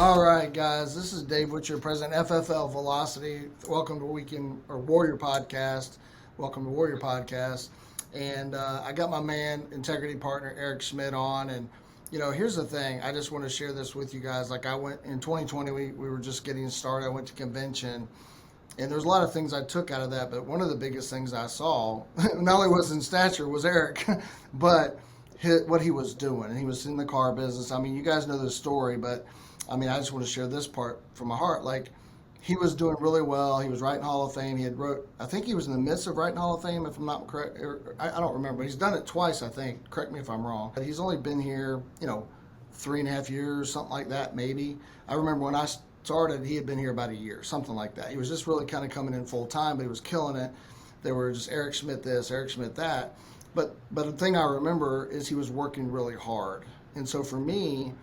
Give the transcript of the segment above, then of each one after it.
All right, guys, this is Dave Whichard, President FFL Velocity. Welcome to Weekend or Warrior Podcast. Welcome to Warrior Podcast. And I got my man, integrity partner Eric Schmidt on. And, here's the thing. I just want to share this with you guys. Like I went in 2020, we were just getting started. I went to convention. And there's a lot of things I took out of that. But one of the biggest things I saw, not only was in stature, was Eric, but what he was doing. And he was in the car business. I mean, you guys know the story, but I just want to share this part from my heart. Like, he was doing really well. He was writing Hall of Fame. I think he was in the midst of writing Hall of Fame, if I'm not correct. I don't remember. He's done it twice, I think. Correct me if I'm wrong. But he's only been here, 3.5 years, something like that, maybe. I remember when I started, he had been here about a year, something like that. He was just really kind of coming in full time, but he was killing it. They were just Eric Schmidt this, Eric Schmidt that. But the thing I remember is he was working really hard. And so for me,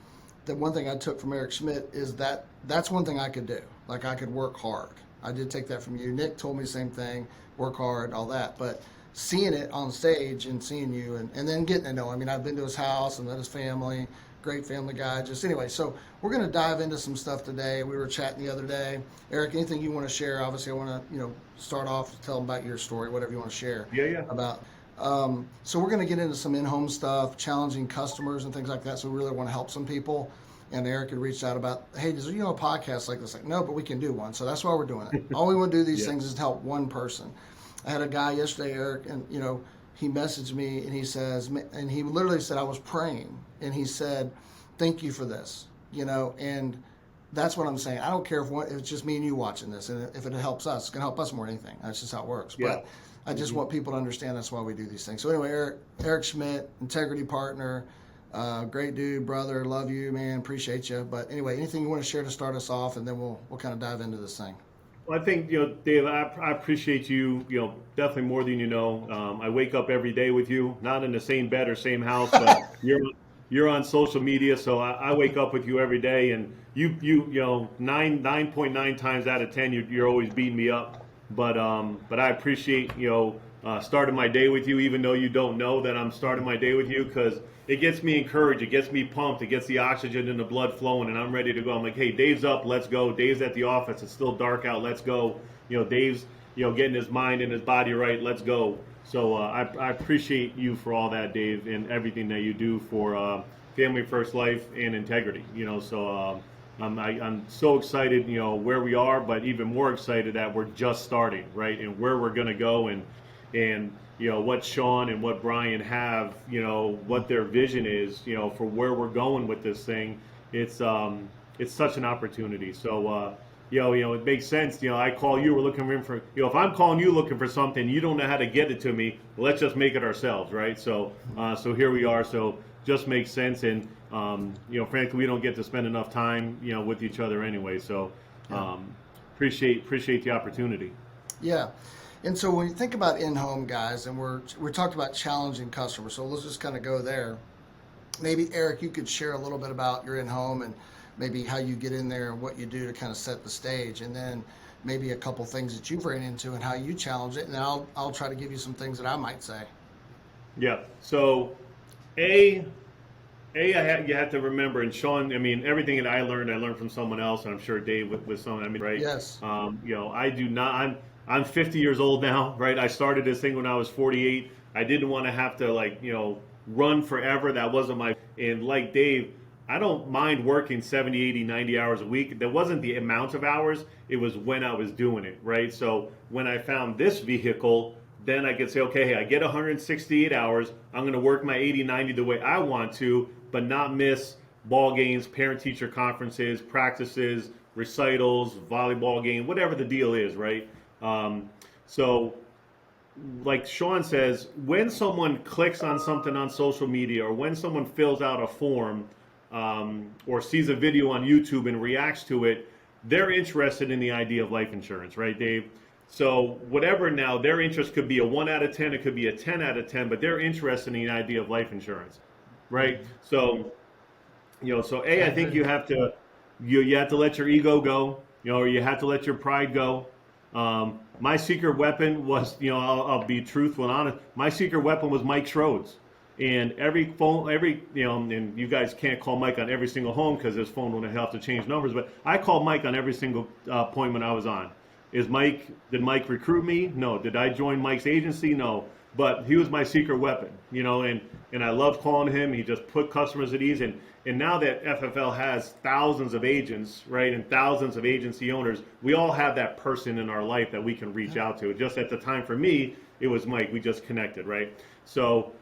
the one thing I took from Eric Schmidt is that's one thing I could do. Like, I could work hard. I did take that from you. Nick told me the same thing, work hard, all that. But seeing it on stage and seeing you and then getting to know him. I've been to his house and met his family, great family guy. Just anyway, so we're going to dive into some stuff today. We were chatting the other day. Eric, anything you want to share? Obviously, I want to, start off, tell them about your story, whatever you want to share. Yeah. About. So we're going to get into some in-home stuff, challenging customers and things like that. So we really want to help some people. And Eric had reached out about, hey, does a podcast like this? Like, no, but we can do one. So that's why we're doing it. All we want to do these things is to help one person. I had a guy yesterday, Eric, and he messaged me and he says, and he literally said, I was praying, and he said, thank you for this, and that's what I'm saying. I don't care if it's just me and you watching this, and if it helps us, it's going to help us more than anything. That's just how it works. Yeah. But I just want people to understand that's why we do these things. So anyway, Eric Schmidt, integrity partner, great dude, brother, love you, man, appreciate you. But anyway, anything you want to share to start us off, and then we'll kind of dive into this thing. Well, I think, Dave, I appreciate you, definitely more than you know. I wake up every day with you, not in the same bed or same house, but you're on social media, so I wake up with you every day, and you 9.9 times out of 10, you're always beating me up. But I appreciate, starting my day with you, even though you don't know that I'm starting my day with you, because it gets me encouraged, it gets me pumped, it gets the oxygen in the blood flowing, and I'm ready to go. I'm like, hey, Dave's up, let's go. Dave's at the office, it's still dark out, let's go. Dave's, getting his mind and his body right, let's go. So I appreciate you for all that, Dave, and everything that you do for Family First Life and integrity. So I'm so excited, where we are, but even more excited that we're just starting, right, and where we're going to go, and what Sean and what Brian have, what their vision is, for where we're going with this thing. It's such an opportunity. So it makes sense. I call you, we're looking for, if I'm calling you looking for something, you don't know how to get it to me, let's just make it ourselves, right? So here we are. So just makes sense. And frankly, we don't get to spend enough time, with each other anyway. So appreciate the opportunity. Yeah. And so when you think about in-home, guys, and we talked about challenging customers, so let's just kind of go there. Maybe, Eric, you could share a little bit about your in-home and maybe how you get in there and what you do to kind of set the stage, and then maybe a couple things that you've ran into and how you challenge it, and then I'll try to give you some things that I might say. Yeah. So, you have to remember, and Sean, everything that I learned from someone else, and I'm sure Dave with someone, right? Yes. I do not, I'm 50 years old now, right? I started this thing when I was 48. I didn't want to have to run forever. That wasn't and like Dave, I don't mind working 70, 80, 90 hours a week. There wasn't the amount of hours, it was when I was doing it, right? So when I found this vehicle, then I could say, okay, hey, I get 168 hours. I'm going to work my 80, 90 the way I want to, but not miss ball games, parent-teacher conferences, practices, recitals, volleyball game, whatever the deal is, right? So like Sean says, when someone clicks on something on social media, or when someone fills out a form, or sees a video on YouTube and reacts to it, they're interested in the idea of life insurance, right, Dave? So whatever, now their interest could be a 1 out of 10, it could be a 10 out of 10, but they're interested in the idea of life insurance, right? So, I think you have to let your ego go, or you have to let your pride go. My secret weapon was, I'll be truthful and honest. My secret weapon was Mike Schroeds. And every phone, and you guys can't call Mike on every single home because his phone would have to change numbers. But I called Mike on every single appointment I was on. Did Mike recruit me? No. Did I join Mike's agency? No. But he was my secret weapon, and I loved calling him. He just put customers at ease. And now that FFL has thousands of agents, right, and thousands of agency owners, we all have that person in our life that we can reach out to. Just at the time for me, it was Mike. We just connected, right? So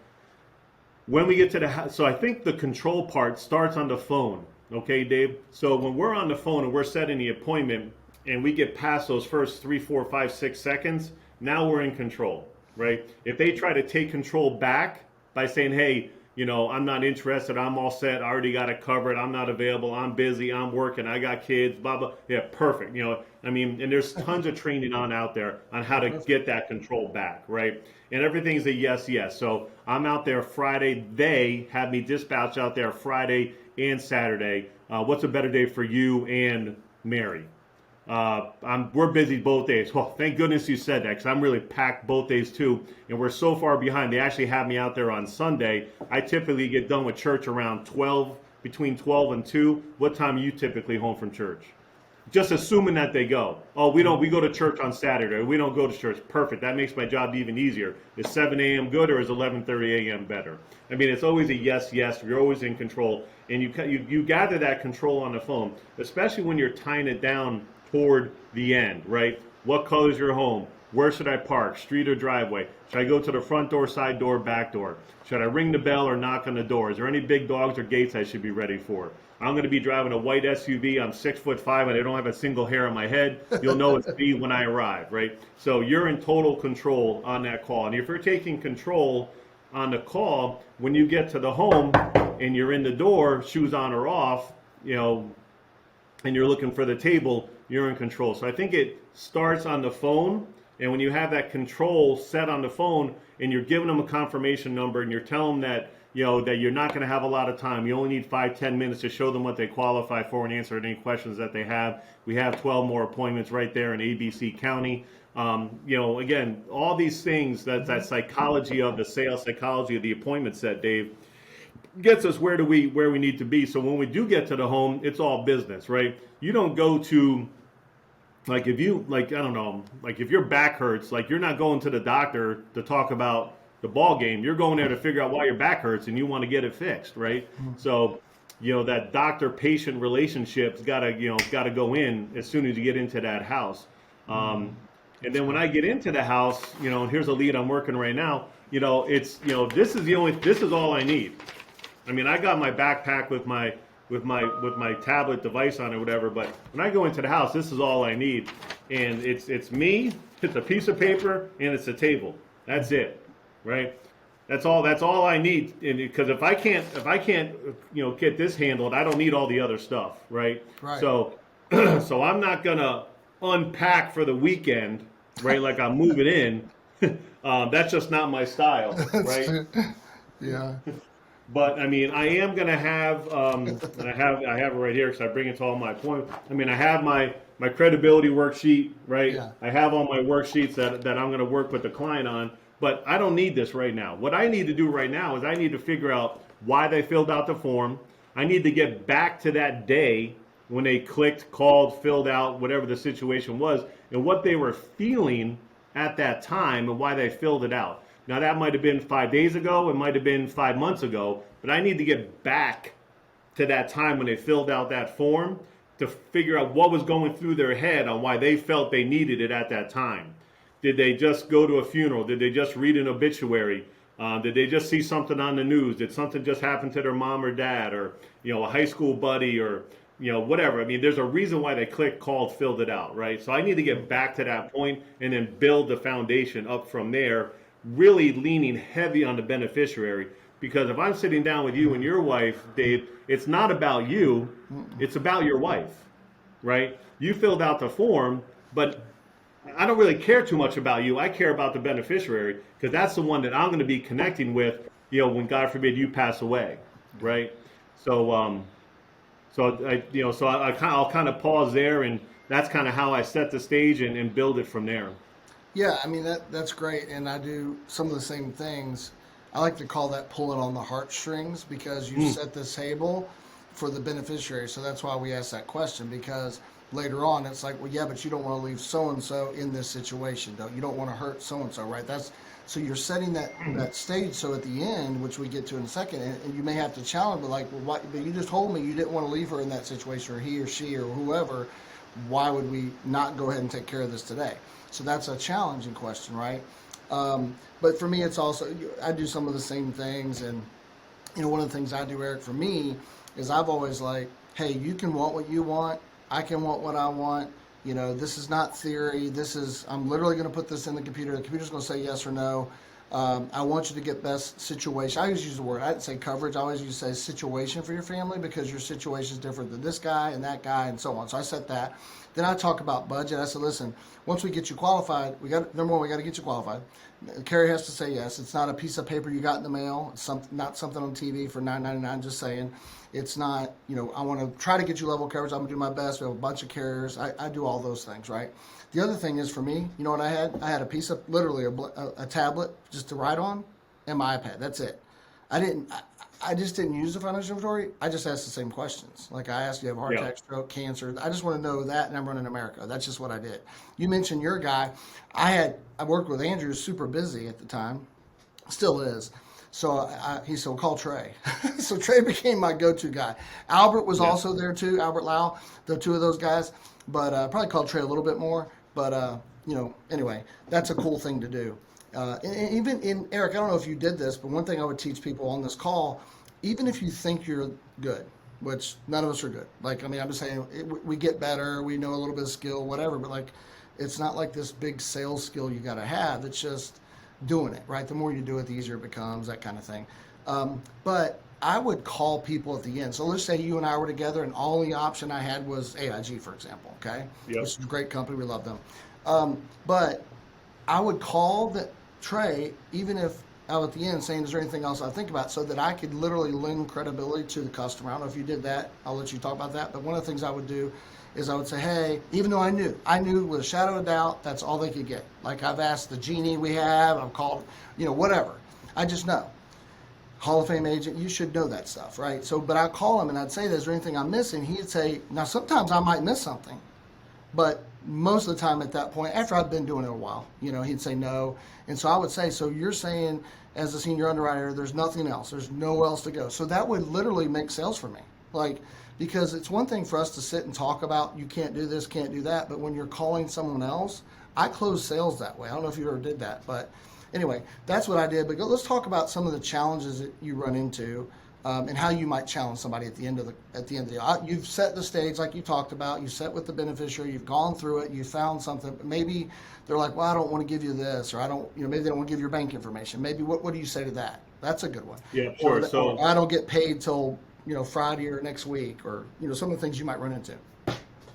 when we get to the house, so I think the control part starts on the phone, okay, Dave? So when we're on the phone and we're setting the appointment and we get past those first 3, 4, 5, 6 seconds, now we're in control, right? If they try to take control back by saying, hey, I'm not interested, I'm all set, I already got it covered, I'm not available, I'm busy, I'm working, I got kids, blah, blah, yeah, perfect. And there's tons of training out there on how to get that control back, right? And everything's a yes, yes. So I'm out there Friday. They had me dispatch out there Friday and Saturday. What's a better day for you and Mary? We're busy both days. Well, thank goodness you said that, because I'm really packed both days too, and we're so far behind. They actually have me out there on Sunday. I typically get done with church around 12, between 12 and 2. What time are you typically home from church? Just assuming that they go. Oh, we go to church on Saturday. We don't go to church. Perfect. That makes my job even easier. Is 7 a.m. good, or is 11:30 a.m. better? It's always a yes, yes. You're always in control, and you gather that control on the phone, especially when you're tying it down toward the end, right? What color is your home? Where should I park? Street or driveway? Should I go to the front door, side door, back door? Should I ring the bell or knock on the door? Is there any big dogs or gates I should be ready for? I'm going to be driving a white SUV. I'm 6'5" and I don't have a single hair on my head. You'll know it's me when I arrive, right? So you're in total control on that call. And if you're taking control on the call, when you get to the home and you're in the door, shoes on or off, and you're looking for the table, you're in control. So I think it starts on the phone, and when you have that control set on the phone and you're giving them a confirmation number and you're telling them that that you're not going to have a lot of time, you only need 5-10 minutes to show them what they qualify for and answer any questions that they have. We have 12 more appointments right there in ABC County. Again, all these things, that psychology of the sales, psychology of the appointment set, Dave, gets us where we need to be. So when we do get to the home, it's all business, right? You don't go to, if your back hurts, you're not going to the doctor to talk about the ball game. You're going there to figure out why your back hurts and you want to get it fixed, right? Mm-hmm. So, that doctor-patient relationship's got to go in as soon as you get into that house. And then when I get into the house, and here's a lead I'm working right now, this is all I need. I got my backpack with my tablet device on or whatever, but when I go into the house, this is all I need. And it's me, it's a piece of paper, and it's a table. That's it. Right? That's all I need. And because if I can't get this handled, I don't need all the other stuff, right? Right. So I'm not gonna unpack for the weekend, right? Like I'm moving in. That's just not my style, right? Yeah. But I am gonna have, and I have it right here because I bring it to all my appointments. I have my credibility worksheet, right? Yeah. I have all my worksheets that I'm gonna work with the client on. But I don't need this right now. What I need to do right now is I need to figure out why they filled out the form. I need to get back to that day when they clicked, called, filled out, whatever the situation was, and what they were feeling at that time and why they filled it out. Now, that might have been 5 days ago. It might have been 5 months ago. But I need to get back to that time when they filled out that form to figure out what was going through their head on why they felt they needed it at that time. Did they just go to a funeral? Did they just read an obituary? Did they just see something on the news? Did something just happen to their mom or dad, or a high school buddy, or whatever? There's a reason why they clicked, called, filled it out, right? So I need to get back to that point and then build the foundation up from there, really leaning heavy on the beneficiary. Because if I'm sitting down with you and your wife, Dave, it's not about you, it's about your wife, right? You filled out the form, but I don't really care too much about you. I care about the beneficiary, because that's the one that I'm going to be connecting with, when God forbid you pass away, right? So, I'll kind of pause there, and that's kind of how I set the stage and build it from there. Yeah, that's great, and I do some of the same things. I like to call that pulling on the heartstrings, because you set the table for the beneficiary. So that's why we ask that question, because later on it's like, well, yeah, but you don't want to leave so and so in this situation. You don't want to hurt so and so, right? That's so you're setting that stage. So at the end, which we get to in a second, and you may have to challenge, but like, well, what, but you just told me you didn't want to leave her in that situation, or he or she or whoever. Why would we not go ahead and take care of this today? So that's a challenging question, right? But for me, it's also, I do some of the same things. And, one of the things I do, Eric, for me, is I've always like, hey, you can want what you want. I can want what I want. This is not theory. I'm literally going to put this in the computer. The computer's going to say yes or no. I want you to get best situation. I always use the word, I didn't say coverage. I always use to say situation for your family, because your situation is different than this guy and that guy and so on. So I set that. Then I talk about budget. I said, listen, once we get you qualified, number one, we got to get you qualified. The carrier has to say yes. It's not a piece of paper you got in the mail. It's not something on TV for $9.99. Just saying. It's not, I want to try to get you level coverage. I'm going to do my best. We have a bunch of carriers. I do all those things, right? The other thing is, for me, you know what I had? I had a piece of, literally a tablet just to write on, and my iPad. That's it. I just didn't use the financial inventory. I just asked the same questions. Like I asked, you have heart attack, stroke, cancer. I just want to know that, and I'm running America. That's just what I did. You mentioned your guy. I worked with Andrew, super busy at the time, still is. So he said, well, call Trey. So Trey became my go-to guy. Albert was also there too, Albert Lau, the two of those guys. But probably called Trey a little bit more. But, anyway, that's a cool thing to do. And even in, Eric, I don't know if you did this, but one thing I would teach people on this call, even if you think you're good, which none of us are good. Like, I'm just saying, we get better, we know a little bit of skill, whatever, but like, it's not like this big sales skill you got to have. It's just doing it, right? The more you do it, the easier it becomes, that kind of thing. But I would call people at the end. So let's say you and I were together, and all the option I had was AIG, for example, okay? Yep. Which is a great company. We love them. But I would call Trey, even if I was at the end saying, is there anything else I think about, so that I could literally lend credibility to the customer. I don't know if you did that. I'll let you talk about that. But one of the things I would do is I would say, hey, even though I knew with a shadow of doubt, that's all they could get. Like I've asked the genie we have, I've called, whatever. I just know. Hall of Fame agent, you should know that stuff, right? So, but I'd call him and I'd say, is there anything I'm missing? He'd say, now sometimes I might miss something, but most of the time at that point, after I've been doing it a while, he'd say no. And so I would say, so you're saying as a senior underwriter, there's nothing else, there's nowhere else to go. So that would literally make sales for me. Like, because it's one thing for us to sit and talk about, you can't do this, can't do that. But when you're calling someone else, I close sales that way. I don't know if you ever did that, but anyway, that's what I did. But let's talk about some of the challenges that you run into, and how you might challenge somebody at the end of the day. You've set the stage like you talked about. You set with the beneficiary. You've gone through it. You found something. But maybe they're like, well, I don't want to give you this, or I don't. Maybe they don't want to give your bank information. Maybe what do you say to that? That's a good one. Yeah, sure. Or I don't get paid till Friday or next week, or some of the things you might run into.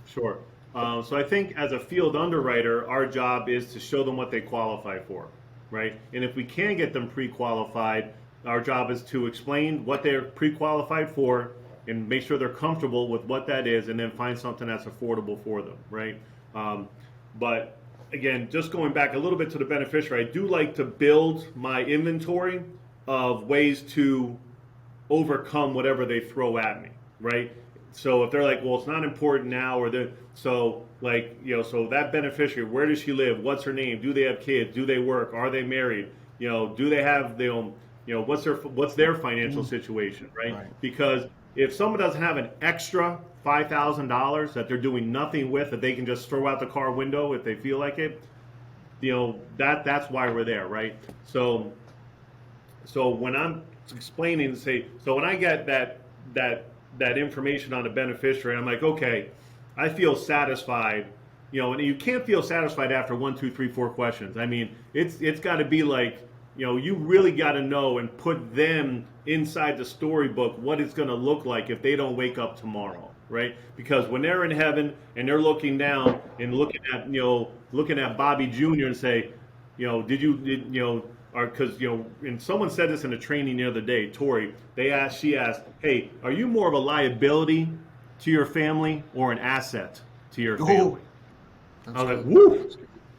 Sure. So I think as a field underwriter, our job is to show them what they qualify for, right? And if we can get them pre-qualified, our job is to explain what they're pre-qualified for and make sure they're comfortable with what that is, and then find something that's affordable for them, right? But again, just going back a little bit to the beneficiary, I do like to build my inventory of ways to overcome whatever they throw at me, right? So if they're like, well, it's not important now, or so that beneficiary, where does she live? What's her name? Do they have kids? Do they work? Are they married? Do they have what's their financial situation, right? Because if someone doesn't have an extra $5,000 that they're doing nothing with, that they can just throw out the car window if they feel like it, that's why we're there, right? So when I'm explaining, so when I get that information on the beneficiary, I'm like, okay, I feel satisfied. And you can't feel satisfied after 1, 2, 3, 4 questions. I mean, it's got to be like, you really got to know and put them inside the storybook what it's going to look like if they don't wake up tomorrow, right? Because when they're in heaven and they're looking down and looking at Bobby Jr. and say, because and someone said this in a training the other day, Tori. She asked, "Hey, are you more of a liability to your family or an asset to your family?" I was like, "Woo,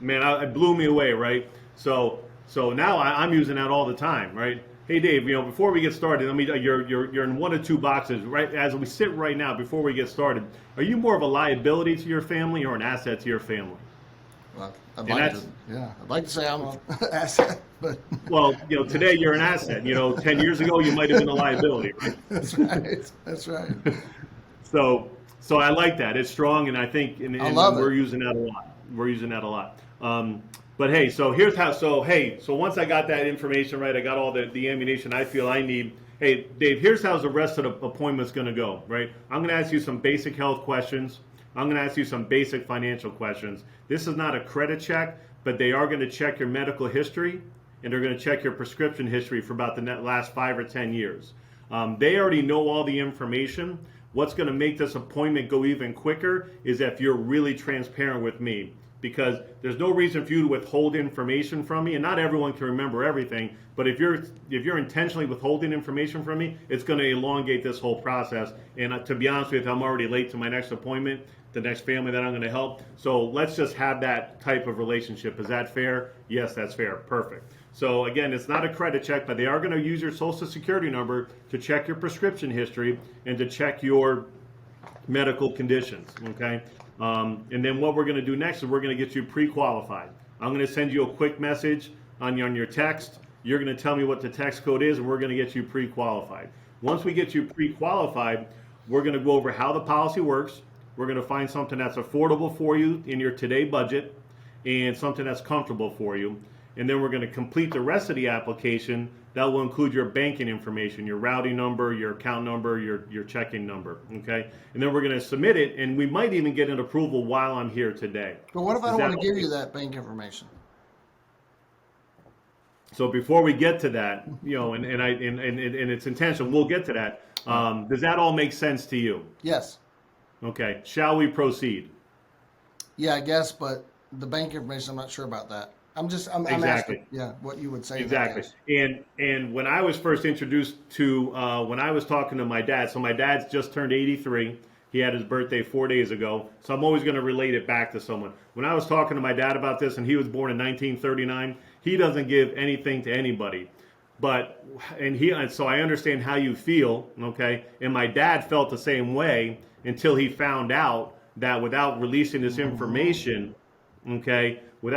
man!" It blew me away, right? So now I'm using that all the time, right? Hey Dave, before we get started, you're in one of two boxes, right? As we sit right now, before we get started, are you more of a liability to your family or an asset to your family? Well, And that's I'd like to say I'm an asset, but well, today you're an asset. 10 years ago you might have been a liability, right? that's right. That's right. So I like that. It's strong, and I think, I and love it. we're using that a lot. We're using that a lot. But hey, so here's how. So once I got that information right, I got all the ammunition I feel I need. Hey, Dave, here's how the rest of the appointment's going to go. Right, I'm going to ask you some basic health questions. I'm going to ask you some basic financial questions. This is not a credit check, but they are going to check your medical history, and they're going to check your prescription history for about the last 5 or 10 years. They already know all the information. What's going to make this appointment go even quicker is if you're really transparent with me, because there's no reason for you to withhold information from me, and not everyone can remember everything. But if you're intentionally withholding information from me, it's going to elongate this whole process. And to be honest with you, I'm already late to my next appointment, the next family that I'm going to help. So let's just have that type of relationship. Is that fair? Yes, that's fair. Perfect. So again, it's not a credit check, but they are going to use your social security number to check your prescription history and to check your medical conditions. Okay. And then what we're going to do next is we're going to get you pre-qualified. I'm going to send you a quick message on your text. You're going to tell me what the text code is, and we're going to get you pre-qualified. Once we get you pre-qualified, we're going to go over how the policy works. We're going to find something that's affordable for you in your today budget and something that's comfortable for you. And then we're going to complete the rest of the application. That will include your banking information, your routing number, your account number, your checking number, okay? And then we're going to submit it, and we might even get an approval while I'm here today. But what if I Is don't that want to give okay? you that bank information? So before we get to that, and it's intentional, we'll get to that. Does that all make sense to you? Yes. Okay. Shall we proceed? Yeah, I guess, but the bank information, I'm not sure about that. I'm Exactly. asking, yeah, what you would say. Exactly. And when I was first introduced to, when I was talking to my dad, so my dad's just turned 83. He had his birthday 4 days ago. So I'm always going to relate it back to someone. When I was talking to my dad about this, and he was born in 1939, he doesn't give anything to anybody. And so I understand how you feel, okay? And my dad felt the same way until he found out that without releasing this information, okay, he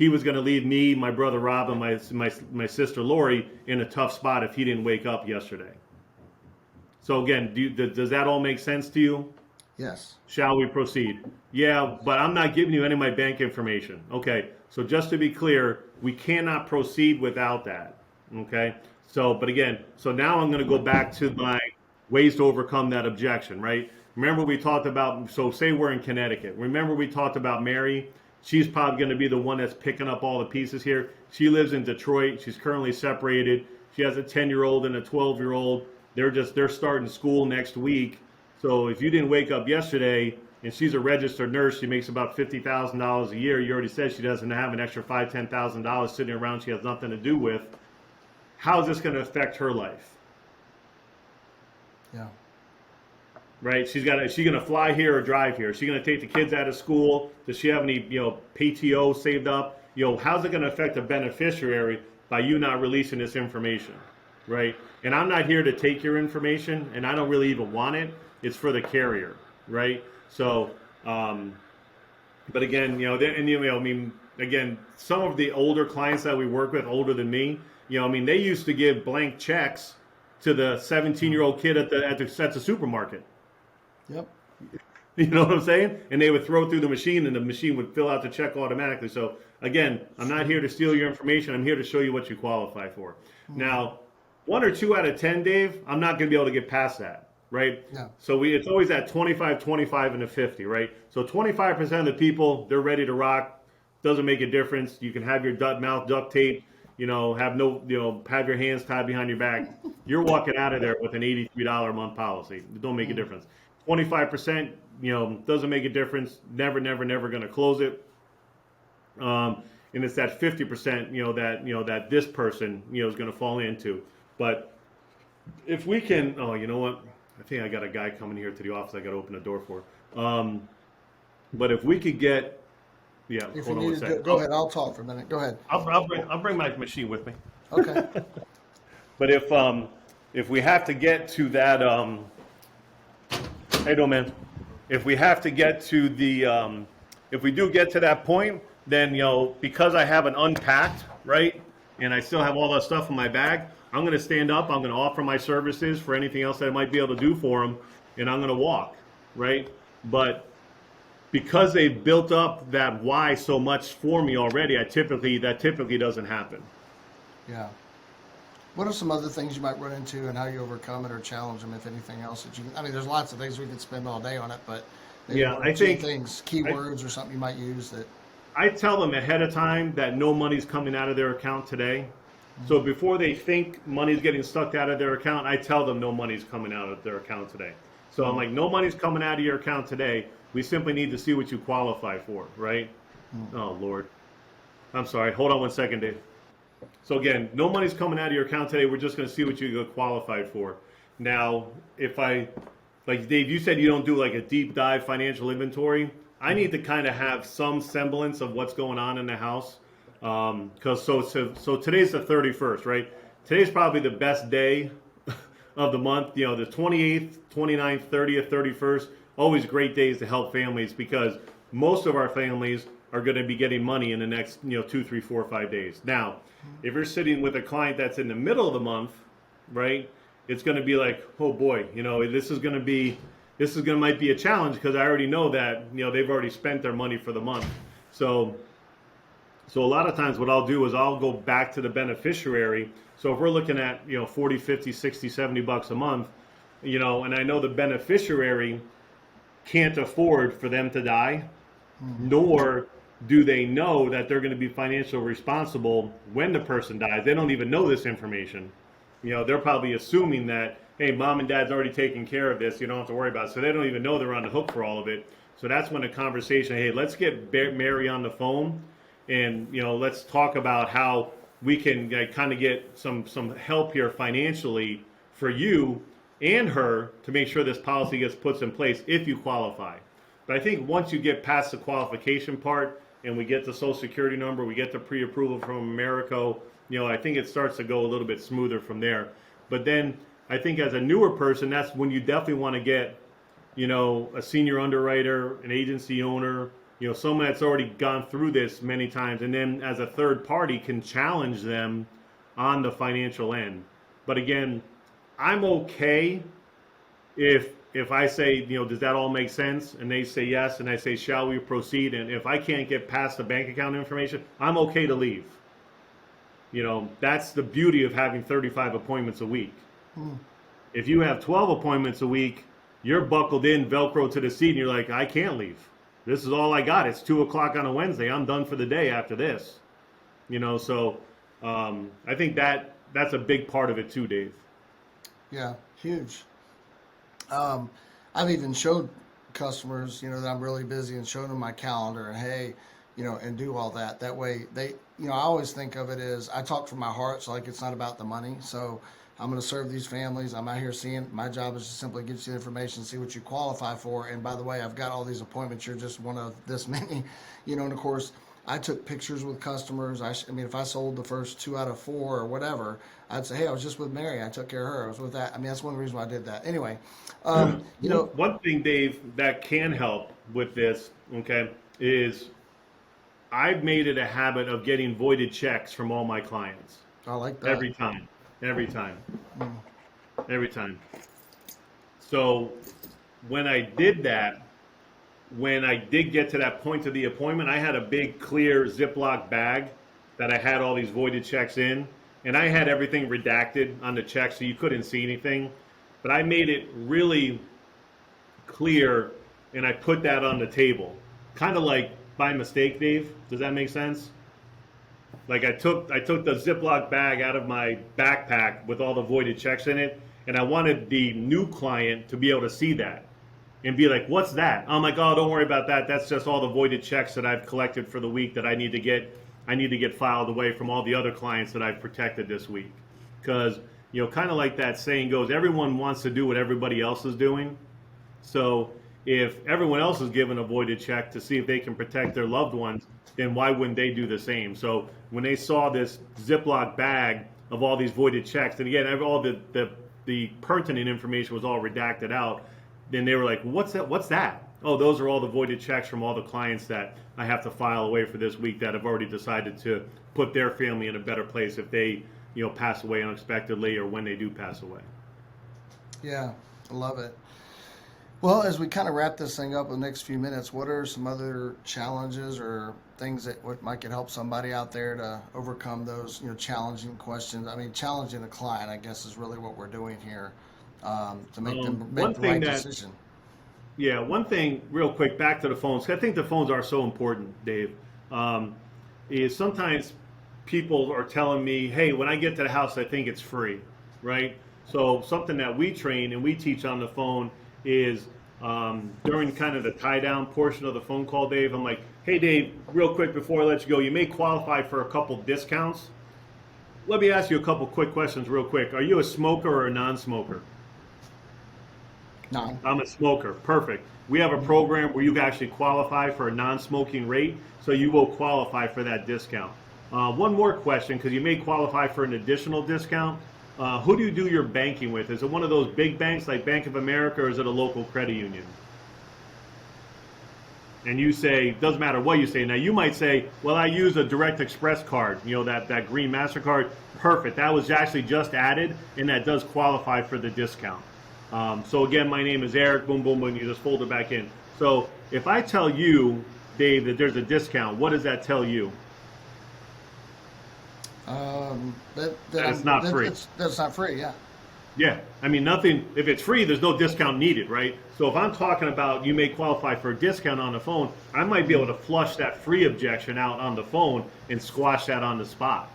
was going to leave me, my brother Rob, and my sister Lori in a tough spot if he didn't wake up yesterday. So again, does that all make sense to you? Yes. Shall we proceed? Yeah, but I'm not giving you any of my bank information. Okay, so just to be clear, we cannot proceed without that. Okay, so now I'm going to go back to my ways to overcome that objection, right? Remember we talked about, so say we're in Connecticut. Remember we talked about Mary? She's probably going to be the one that's picking up all the pieces here. She lives in Detroit. She's currently separated. She has a 10-year-old and a 12-year-old. They're starting school next week. So if you didn't wake up yesterday and she's a registered nurse, she makes about $50,000 a year. You already said she doesn't have an extra $5,000, $10,000 sitting around she has nothing to do with. How is this going to affect her life? Yeah. Right? Is she going to fly here or drive here? Is she going to take the kids out of school? Does she have any, PTO saved up? How's it going to affect the beneficiary by you not releasing this information? Right? And I'm not here to take your information, and I don't really even want it. It's for the carrier, right? So, but again, again, some of the older clients that we work with, older than me, they used to give blank checks to the 17-year-old kid at the supermarket. Yep. You know what I'm saying? And they would throw it through the machine, and the machine would fill out the check automatically. So again, I'm not here to steal your information. I'm here to show you what you qualify for. Now, 1 or 2 out of 10, Dave, I'm not going to be able to get past that, right? Yeah. So it's always at 25, 25, and a 50, right? So 25% of the people, they're ready to rock. Doesn't make a difference. You can have your mouth duct tape, have your hands tied behind your back. You're walking out of there with an $83 a month policy. It don't make a difference. 25%, doesn't make a difference. Never going to close it. And it's that 50%, that this person, is going to fall into. But if we can, you know what? I think I got a guy coming here to the office I got to open the door for. But if we could get, If you need to go ahead, I'll talk for a minute. Go ahead. I'll bring my machine with me. Okay. But if we have to get to that, hey, no man, if we have to get to the, if we do get to that point, then because I haven't unpacked, right, and I still have all that stuff in my bag, I'm going to stand up. I'm going to offer my services for anything else that I might be able to do for them, and I'm going to walk, right? But because they've built up that why so much for me already, that typically doesn't happen. Yeah. What are some other things you might run into and how you overcome it or challenge them, if anything else that you? I mean, there's lots of things we could spend all day on it, but maybe Yeah, one or two things, keywords or something you might use that. I tell them ahead of time that no money's coming out of their account today. So before they think money's getting sucked out of their account, I tell them no money's coming out of their account today. So I'm like, no money's coming out of your account today. We simply need to see what you qualify for, right? Oh, Lord. I'm sorry. Hold on one second, Dave. So again, no money's coming out of your account today. We're just going to see what you get qualified for. Now, like Dave, you said you don't do like a deep dive financial inventory. I need to kind of have some semblance of what's going on in the house. Because so today's the 31st, right? Today's probably the best day of the month. The 28th, 29th, 30th, 31st, always great days to help families because most of our families are going to be getting money in the next 2, 3, 4, 5 days. Now, if you're sitting with a client that's in the middle of the month, right? It's going to be like, oh boy, this might be a challenge because I already know that they've already spent their money for the month. So a lot of times what I'll do is I'll go back to the beneficiary. So if we're looking at 40, 50, 60, 70 bucks a month, and I know the beneficiary can't afford for them to die, nor do they know that they're going to be financially responsible when the person dies. They don't even know this information. They're probably assuming that, hey, mom and dad's already taking care of this. You don't have to worry about it. So they don't even know they're on the hook for all of it. So that's when a conversation, hey, let's get Mary on the phone and, let's talk about how we can kind of get some help here financially for you and her to make sure this policy gets put in place if you qualify. But I think once you get past the qualification part and we get the Social Security number, we get the pre-approval from Americo, I think it starts to go a little bit smoother from there. But then I think as a newer person, that's when you definitely want to get, a senior underwriter, an agency owner, someone that's already gone through this many times, and then as a third party can challenge them on the financial end. But again, I'm okay if I say, does that all make sense? And they say yes, and I say, shall we proceed? And if I can't get past the bank account information, I'm okay to leave. That's the beauty of having 35 appointments a week. If you have 12 appointments a week, you're buckled in, Velcro to the seat, and you're like, I can't leave. This is all I got. It's 2 o'clock on a Wednesday. I'm done for the day after this. So I think that's a big part of it too, Dave. Yeah, huge. I've even showed customers, that I'm really busy and showing them my calendar and hey, and do all that. That way they, I always think of it as I talk from my heart. So like, it's not about the money. So I'm going to serve these families. I'm out here seeing, my job is to simply get you the information, see what you qualify for. And by the way, I've got all these appointments. You're just one of this many, and of course I took pictures with customers. I mean, if I sold the first 2 out of 4 or whatever, I'd say, hey, I was just with Mary. I took care of her. I was with that. I mean, that's one reason why I did that. Anyway, one thing, Dave, that can help with this, okay, is I've made it a habit of getting voided checks from all my clients. I like that. Every time. So when I did that, when I did get to that point of the appointment, I had a big clear Ziploc bag that I had all these voided checks in, and I had everything redacted on the check so you couldn't see anything. But I made it really clear, and I put that on the table, kind of like by mistake, Dave. Does that make sense? Like I took the Ziploc bag out of my backpack with all the voided checks in it, and I wanted the new client to be able to see that and be like, what's that? I'm like, oh, don't worry about that. That's just all the voided checks that I've collected for the week that I need to get filed away from all the other clients that I've protected this week. Because, kind of like that saying goes, everyone wants to do what everybody else is doing. So if everyone else is given a voided check to see if they can protect their loved ones, then why wouldn't they do the same? So when they saw this Ziploc bag of all these voided checks. And again, all the pertinent information was all redacted out. Then they were like, what's that? What's that? Oh, those are all the voided checks from all the clients that I have to file away for this week that have already decided to put their family in a better place if they, pass away unexpectedly or when they do pass away. Yeah, I love it. Well, as we kind of wrap this thing up in the next few minutes, what are some other challenges or things that might could help somebody out there to overcome those, challenging questions? I mean, challenging the client, I guess, is really what we're doing here, to make them make the right decision. Yeah, one thing real quick, back to the phones. I think the phones are so important, Dave, is sometimes people are telling me, hey, when I get to the house, I think it's free, right? So something that we train and we teach on the phone is during kind of the tie down portion of the phone call, Dave, I'm like, hey, Dave, real quick before I let you go, you may qualify for a couple discounts. Let me ask you a couple quick questions real quick. Are you a smoker or a non-smoker? No. I'm a smoker. Perfect. We have a program where you can actually qualify for a non-smoking rate, so you will qualify for that discount. One more question, because you may qualify for an additional discount. Who do you do your banking with? Is it one of those big banks like Bank of America, or is it a local credit union? And you say, doesn't matter what you say. Now, you might say, well, I use a Direct Express card, that green MasterCard. Perfect. That was actually just added, and that does qualify for the discount. So again, my name is Eric, boom, boom, boom, you just fold it back in. So if I tell you, Dave, that there's a discount, what does that tell you? That's not free. That's not free, yeah. Yeah, I mean, nothing, if it's free, there's no discount needed, right? So if I'm talking about you may qualify for a discount on the phone, I might be able to flush that free objection out on the phone and squash that on the spot,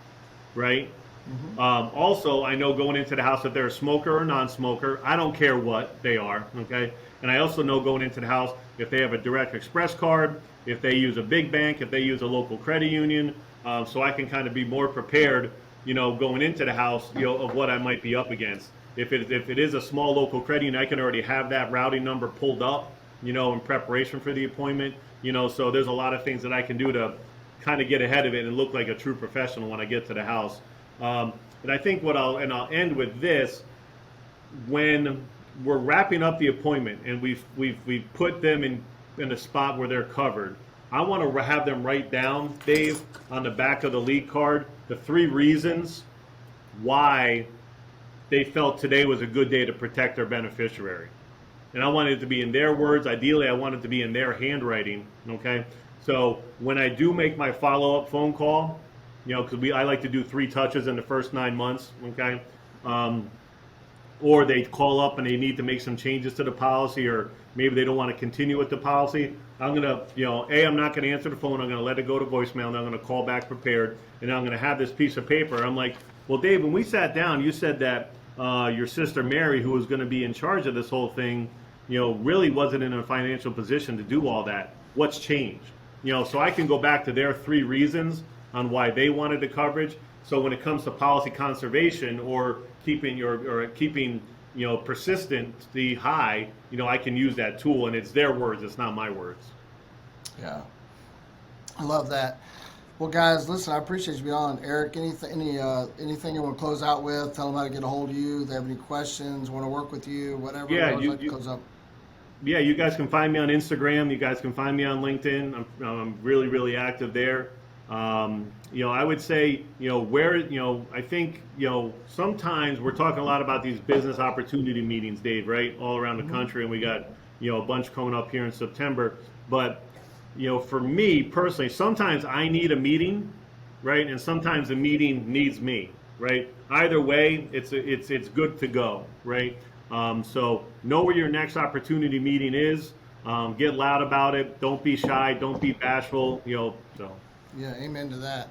right? Mm-hmm. Also, I know going into the house if they're a smoker or non-smoker, I don't care what they are, okay? And I also know going into the house if they have a Direct Express card, if they use a big bank, if they use a local credit union, so I can kind of be more prepared, going into the house, of what I might be up against. If it is a small local credit union, I can already have that routing number pulled up, in preparation for the appointment, so there's a lot of things that I can do to kind of get ahead of it and look like a true professional when I get to the house. And I think I'll end with this: when we're wrapping up the appointment and we've put them in a spot where they're covered, I want to have them write down, Dave, on the back of the lead card, the 3 reasons why they felt today was a good day to protect their beneficiary. And I want it to be in their words. Ideally, I want it to be in their handwriting, okay? So when I do make my follow-up phone call, because I like to do 3 touches in the first 9 months, okay? Or they call up and they need to make some changes to the policy, or maybe they don't want to continue with the policy. I'm going to, I'm not going to answer the phone. I'm going to let it go to voicemail, and I'm going to call back prepared, and I'm going to have this piece of paper. I'm like, well, Dave, when we sat down, you said that your sister Mary, who was going to be in charge of this whole thing, really wasn't in a financial position to do all that. What's changed? So I can go back to their 3 reasons on why they wanted the coverage. So when it comes to policy conservation or keeping persistently high, I can use that tool, and it's their words, it's not my words. Yeah, I love that. Well, guys, listen, I appreciate you being on. Eric, anything you want to close out with? Tell them how to get a hold of you. If they have any questions, want to work with you, whatever. Yeah, close up. Yeah, you guys can find me on Instagram. You guys can find me on LinkedIn. I'm really, really active there. I would say, I think, sometimes we're talking a lot about these business opportunity meetings, Dave, right? All around the country. And we got, a bunch coming up here in September. But, for me personally, sometimes I need a meeting, right? And sometimes the meeting needs me, right? Either way, it's good to go, right? So know where your next opportunity meeting is. Get loud about it. Don't be shy. Don't be bashful, so. Yeah, amen to that.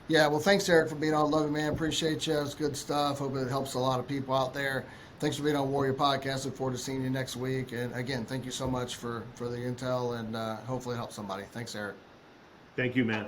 Yeah, well, thanks, Eric, for being on. Love you, man. Appreciate you. It's good stuff. Hope it helps a lot of people out there. Thanks for being on Warrior Podcast. Look forward to seeing you next week. And again, thank you so much for the intel, and hopefully help somebody. Thanks, Eric. Thank you, man.